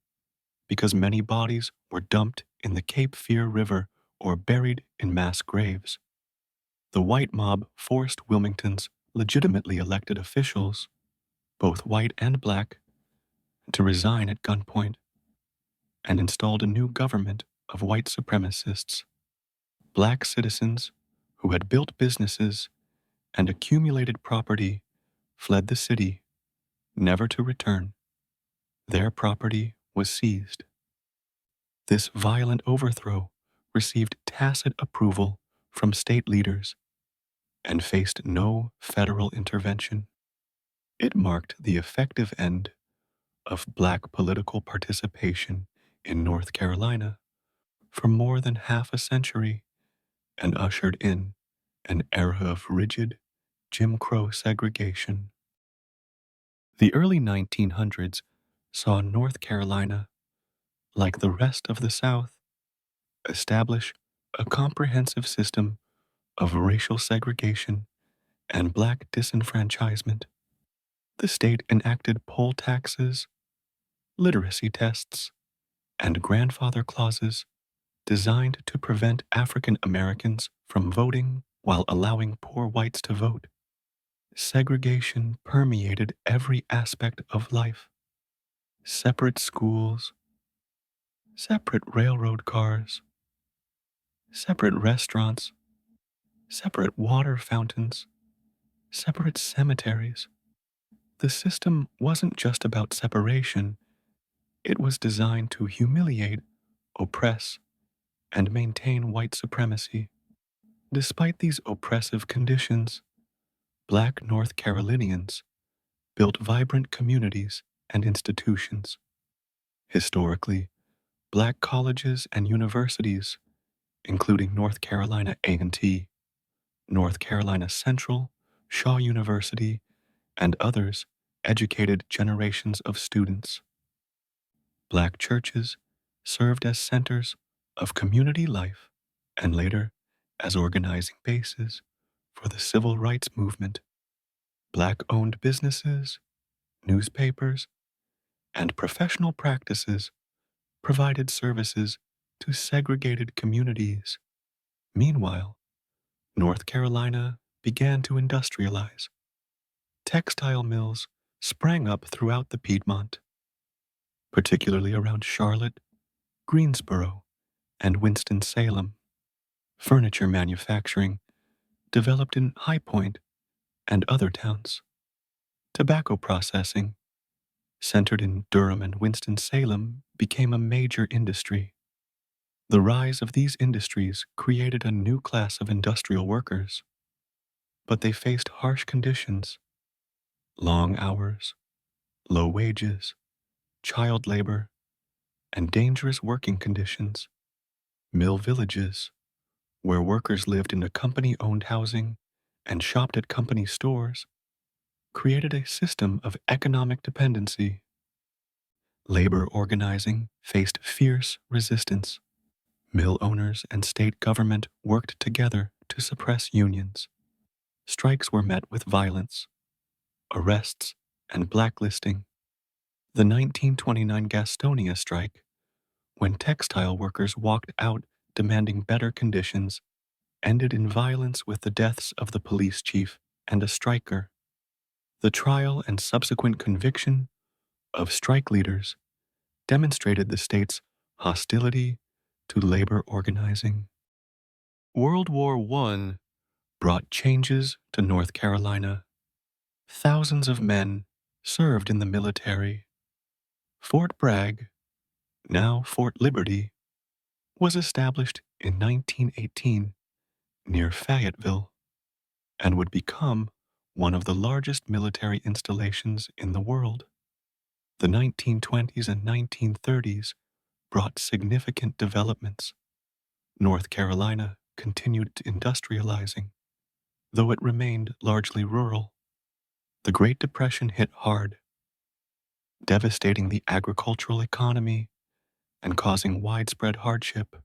because many bodies were dumped in the Cape Fear River or buried in mass graves. The white mob forced Wilmington's legitimately elected officials, both white and black, to resign at gunpoint and installed a new government of white supremacists. Black citizens who had built businesses and accumulated property fled the city, never to return. Their property was seized. This violent overthrow received tacit approval from state leaders and faced no federal intervention. It marked the effective end of black political participation in North Carolina for more than half a century and ushered in an era of rigid Jim Crow segregation. The early 1900s saw North Carolina, like the rest of the South, establish a comprehensive system of racial segregation and black disenfranchisement. The state enacted poll taxes, literacy tests, and grandfather clauses designed to prevent African Americans from voting while allowing poor whites to vote. Segregation permeated every aspect of life. Separate schools, separate railroad cars, separate restaurants, separate water fountains, separate cemeteries. The system wasn't just about separation, it was designed to humiliate, oppress, and maintain white supremacy. Despite these oppressive conditions, Black North Carolinians built vibrant communities and institutions. Historically, Black colleges and universities, including North Carolina A&T, North Carolina Central, Shaw University, and others, educated generations of students. Black churches served as centers of community life and later as organizing bases for the civil rights movement. Black-owned businesses, newspapers, and professional practices provided services to segregated communities. Meanwhile, North Carolina began to industrialize. Textile mills sprang up throughout the Piedmont, particularly around Charlotte, Greensboro, and Winston-Salem. Furniture manufacturing developed in High Point and other towns. Tobacco processing, centered in Durham and Winston-Salem, became a major industry. The rise of these industries created a new class of industrial workers, but they faced harsh conditions: long hours, low wages, child labor, and dangerous working conditions. Mill villages, where workers lived in a company-owned housing and shopped at company stores, created a system of economic dependency. Labor organizing faced fierce resistance. Mill owners and state government worked together to suppress unions. Strikes were met with violence, arrests, and blacklisting. The 1929 Gastonia strike, when textile workers walked out demanding better conditions, ended in violence with the deaths of the police chief and a striker. The trial and subsequent conviction of strike leaders demonstrated the state's hostility to labor organizing. World War I brought changes to North Carolina. Thousands of men served in the military. Fort Bragg, now Fort Liberty, was established in 1918 near Fayetteville and would become one of the largest military installations in the world. The 1920s and 1930s brought significant developments. North Carolina continued industrializing, though it remained largely rural. The Great Depression hit hard, devastating the agricultural economy and causing widespread hardship.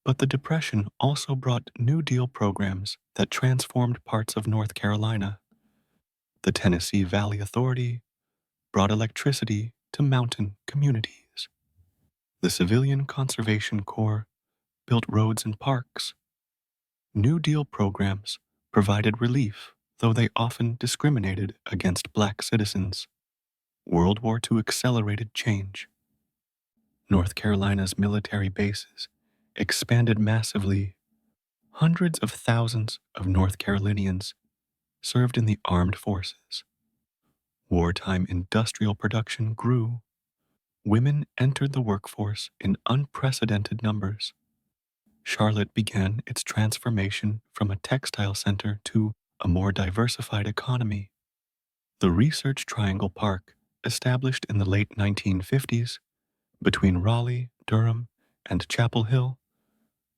But the Depression also brought New Deal programs that transformed parts of North Carolina. The Tennessee Valley Authority brought electricity to mountain communities. The Civilian Conservation Corps built roads and parks. New Deal programs provided relief, though they often discriminated against black citizens. World War II accelerated change. North Carolina's military bases expanded massively. Hundreds of thousands of North Carolinians served in the armed forces. Wartime industrial production grew. Women entered the workforce in unprecedented numbers. Charlotte began its transformation from a textile center to a more diversified economy. The Research Triangle Park, established in the late 1950s between Raleigh, Durham, and Chapel Hill,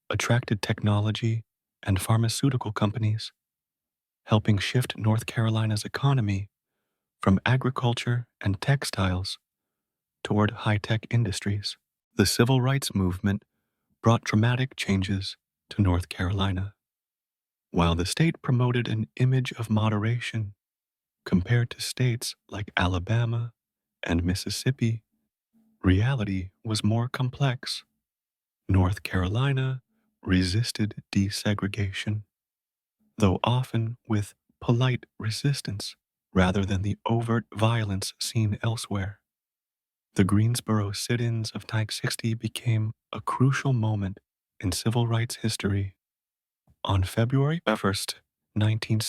attracted technology and pharmaceutical companies. helping shift North Carolina's economy from agriculture and textiles toward high-tech industries. The civil rights movement brought dramatic changes to North Carolina. While the state promoted an image of moderation compared to states like Alabama and Mississippi, reality was more complex. North Carolina resisted desegregation, though often with polite resistance rather than the overt violence seen elsewhere. The Greensboro sit-ins of 1960 became a crucial moment in civil rights history. On February 1st, 19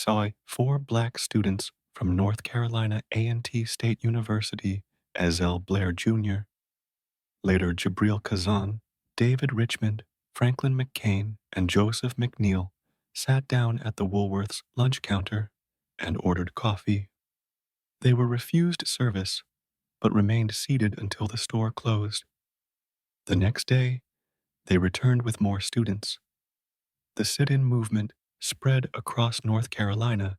four black students from North Carolina A&T State University, Ezell Blair Jr., later Jabril Kazan, David Richmond, Franklin McCain, and Joseph McNeil sat down at the Woolworth's lunch counter and ordered coffee. They were refused service, but remained seated until the store closed. The next day, they returned with more students. The sit-in movement spread across North Carolina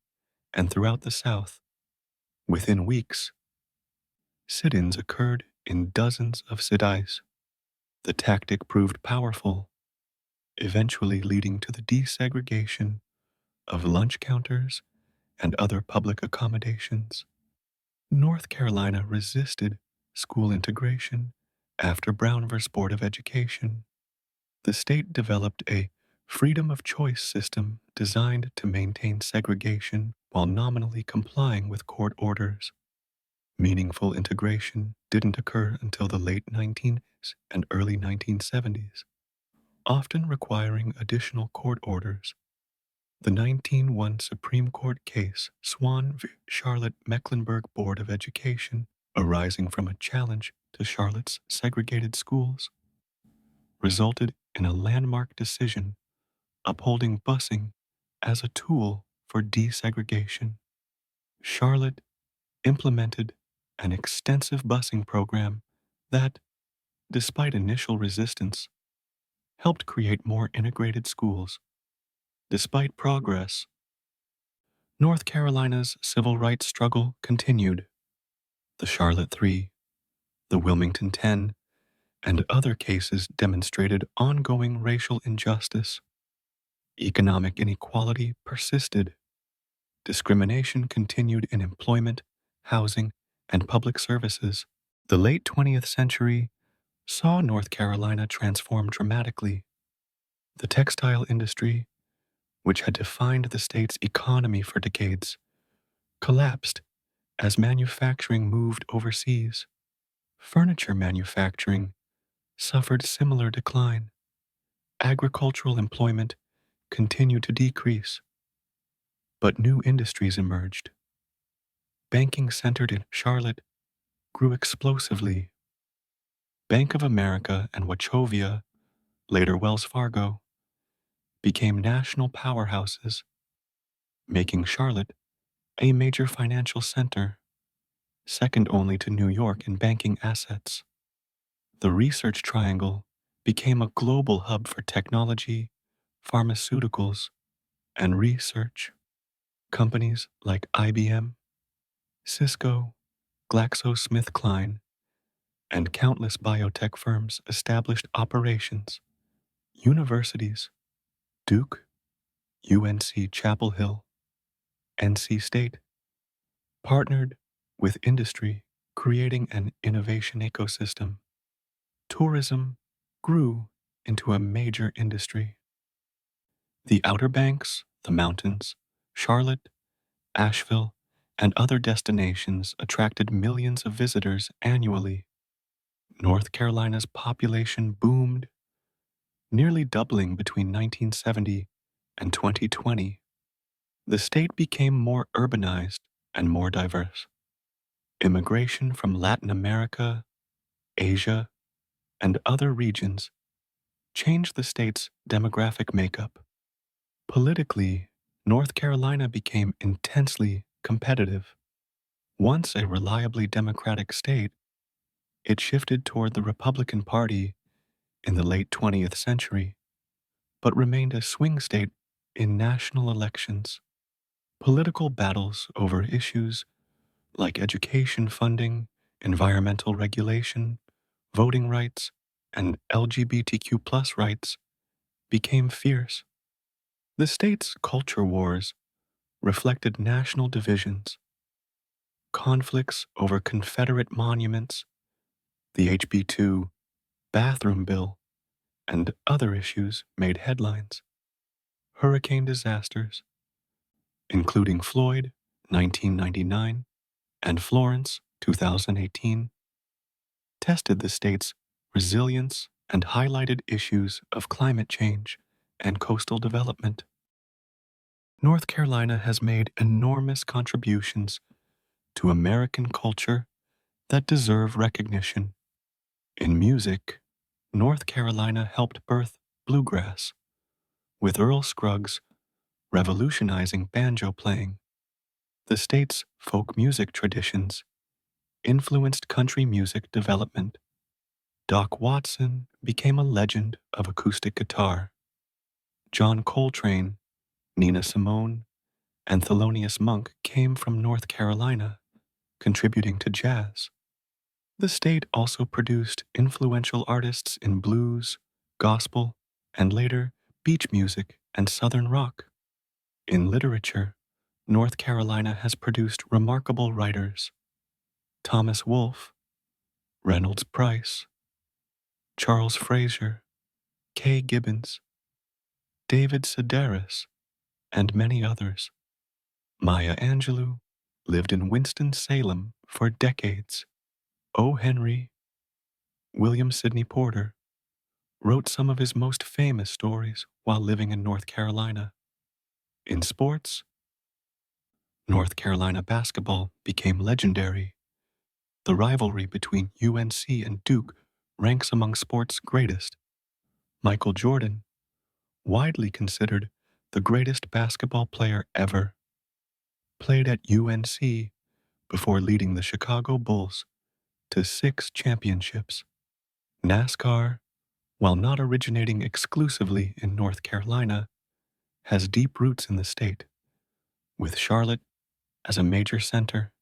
and throughout the South. Within weeks, sit-ins occurred in dozens of cities. The tactic proved powerful, eventually leading to the desegregation of lunch counters and other public accommodations. North Carolina resisted school integration after Brown v. Board of Education. The state developed a freedom of choice system designed to maintain segregation while nominally complying with court orders. Meaningful integration didn't occur until the late 19s and early 1970s, often requiring additional court orders. The 1901 Supreme Court case Swan v. Charlotte Mecklenburg Board of Education, arising from a challenge to Charlotte's segregated schools, resulted in a landmark decision upholding busing as a tool for desegregation. Charlotte implemented an extensive busing program that, despite initial resistance, helped create more integrated schools. Despite progress, North Carolina's civil rights struggle continued. The Charlotte 3, the Wilmington 10, and other cases demonstrated ongoing racial injustice. Economic inequality persisted. Discrimination continued in employment, housing, and public services. The late 20th century saw North Carolina transform dramatically. The textile industry, which had defined the state's economy for decades, collapsed as manufacturing moved overseas. Furniture manufacturing suffered similar decline. Agricultural employment continued to decrease, but new industries emerged. Banking centered in Charlotte grew explosively. Bank of America and Wachovia, later Wells Fargo, became national powerhouses, making Charlotte a major financial center, second only to New York in banking assets. The Research Triangle became a global hub for technology, pharmaceuticals, and research. Companies like IBM, Cisco, GlaxoSmithKline, and countless biotech firms established operations. Universities, Duke, UNC Chapel Hill, NC State, partnered with industry, creating an innovation ecosystem. Tourism grew into a major industry. The Outer Banks, the mountains, Charlotte, Asheville, and other destinations attracted millions of visitors annually. North Carolina's population boomed, nearly doubling between 1970 and 2020. The state became more urbanized and more diverse. Immigration from Latin America, Asia, and other regions changed the state's demographic makeup. Politically, North Carolina became intensely competitive. Once a reliably Democratic state, it shifted toward the Republican Party in the late 20th century, but remained a swing state in national elections. Political battles over issues like education funding, environmental regulation, voting rights, and LGBTQ+ rights became fierce. The state's culture wars reflected national divisions, conflicts over Confederate monuments, the HB2 bathroom bill, and other issues made headlines. Hurricane disasters, including Floyd, 1999, and Florence, 2018, tested the state's resilience and highlighted issues of climate change and coastal development. North Carolina has made enormous contributions to American culture that deserve recognition. In music, North Carolina helped birth bluegrass, with Earl Scruggs revolutionizing banjo playing. The state's folk music traditions influenced country music development. Doc Watson became a legend of acoustic guitar. John Coltrane, Nina Simone, and Thelonious Monk came from North Carolina, contributing to jazz. The state also produced influential artists in blues, gospel, and later beach music and southern rock. In literature, North Carolina has produced remarkable writers: Thomas Wolfe, Reynolds Price, Charles Fraser, Kay Gibbons, David Sedaris, and many others. Maya Angelou lived in Winston-Salem for decades. O. Henry, William Sidney Porter, wrote some of his most famous stories while living in North Carolina. In sports, North Carolina basketball became legendary. The rivalry between UNC and Duke ranks among sports' greatest. Michael Jordan, widely considered the greatest basketball player ever, played at UNC before leading the Chicago Bulls to 6 championships. NASCAR, while not originating exclusively in North Carolina, has deep roots in the state, with Charlotte as a major center.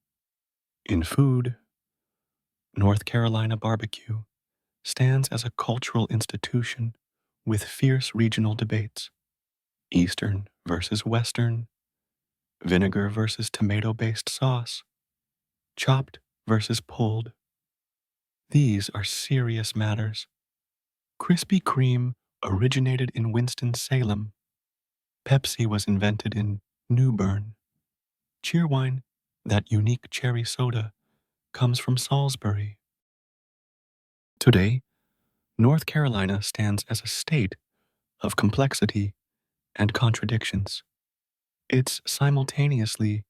In food, North Carolina barbecue stands as a cultural institution with fierce regional debates: Eastern versus Western, vinegar versus tomato-based sauce, chopped versus pulled. These are serious matters. Krispy Kreme originated in Winston-Salem. Pepsi was invented in New Bern. Cheerwine, that unique cherry soda, comes from Salisbury. Today, North Carolina stands as a state of complexity and contradictions. It's simultaneously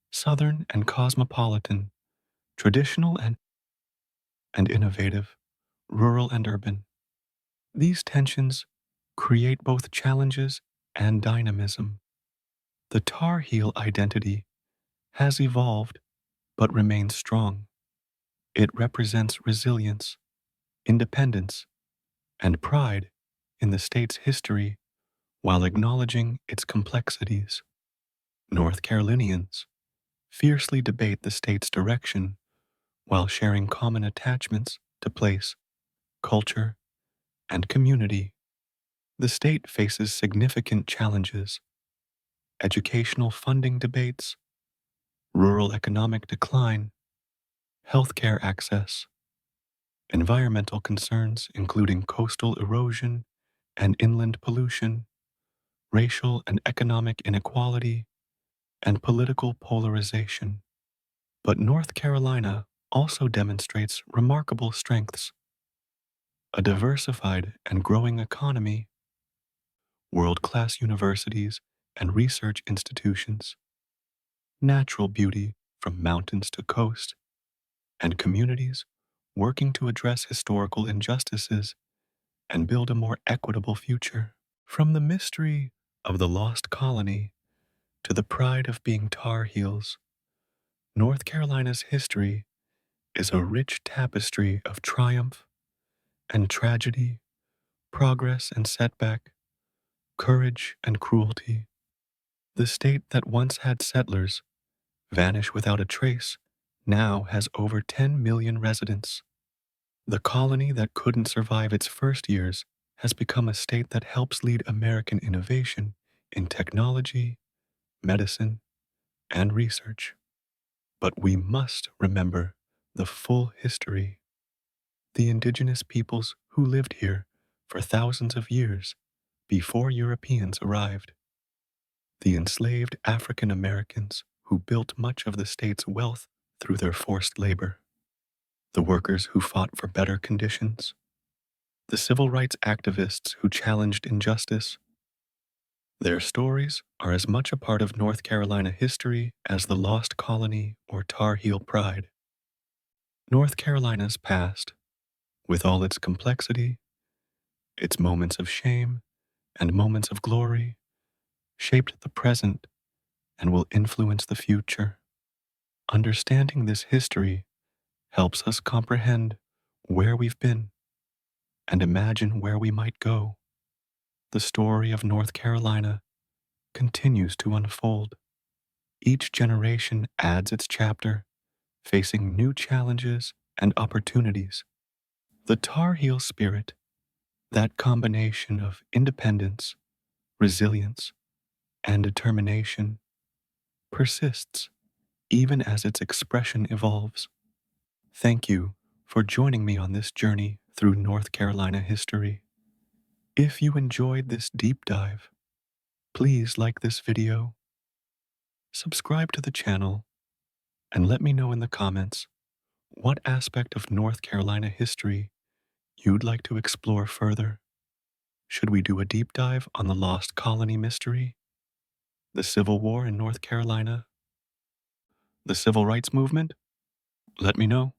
southern and cosmopolitan, traditional and innovative, rural and urban. These tensions create both challenges and dynamism. The Tar Heel identity has evolved but remains strong. It represents resilience, independence, and pride in the state's history while acknowledging its complexities. North Carolinians fiercely debate the state's direction while sharing common attachments to place, culture, and community. The state faces significant challenges: educational funding debates, rural economic decline, healthcare access, environmental concerns including coastal erosion and inland pollution, racial and economic inequality, and political polarization. But North Carolina also demonstrates remarkable strengths: a diversified and growing economy, world-class universities and research institutions, natural beauty from mountains to coast, and communities working to address historical injustices and build a more equitable future. From the mystery of the lost colony to the pride of being Tar Heels, North Carolina's history is a rich tapestry of triumph and tragedy, progress and setback, courage and cruelty. The state that once had settlers vanish without a trace now has over 10 million residents. The colony that couldn't survive its first years has become a state that helps lead American innovation in technology, medicine, and research. But we must remember the full history. The indigenous peoples who lived here for thousands of years before Europeans arrived. The enslaved African Americans who built much of the state's wealth through their forced labor. The workers who fought for better conditions. The civil rights activists who challenged injustice. Their stories are as much a part of North Carolina history as the Lost Colony or Tar Heel Pride. North Carolina's past, with all its complexity, its moments of shame and moments of glory, shaped the present and will influence the future. Understanding this history helps us comprehend where we've been and imagine where we might go. The story of North Carolina continues to unfold. Each generation adds its chapter, facing new challenges and opportunities. The Tar Heel spirit, that combination of independence, resilience, and determination, persists even as its expression evolves. Thank you for joining me on this journey through North Carolina history. If you enjoyed this deep dive, please like this video, subscribe to the channel, and let me know in the comments what aspect of North Carolina history you'd like to explore further. Should we do a deep dive on the Lost Colony mystery, the Civil War in North Carolina, the Civil Rights Movement? Let me know.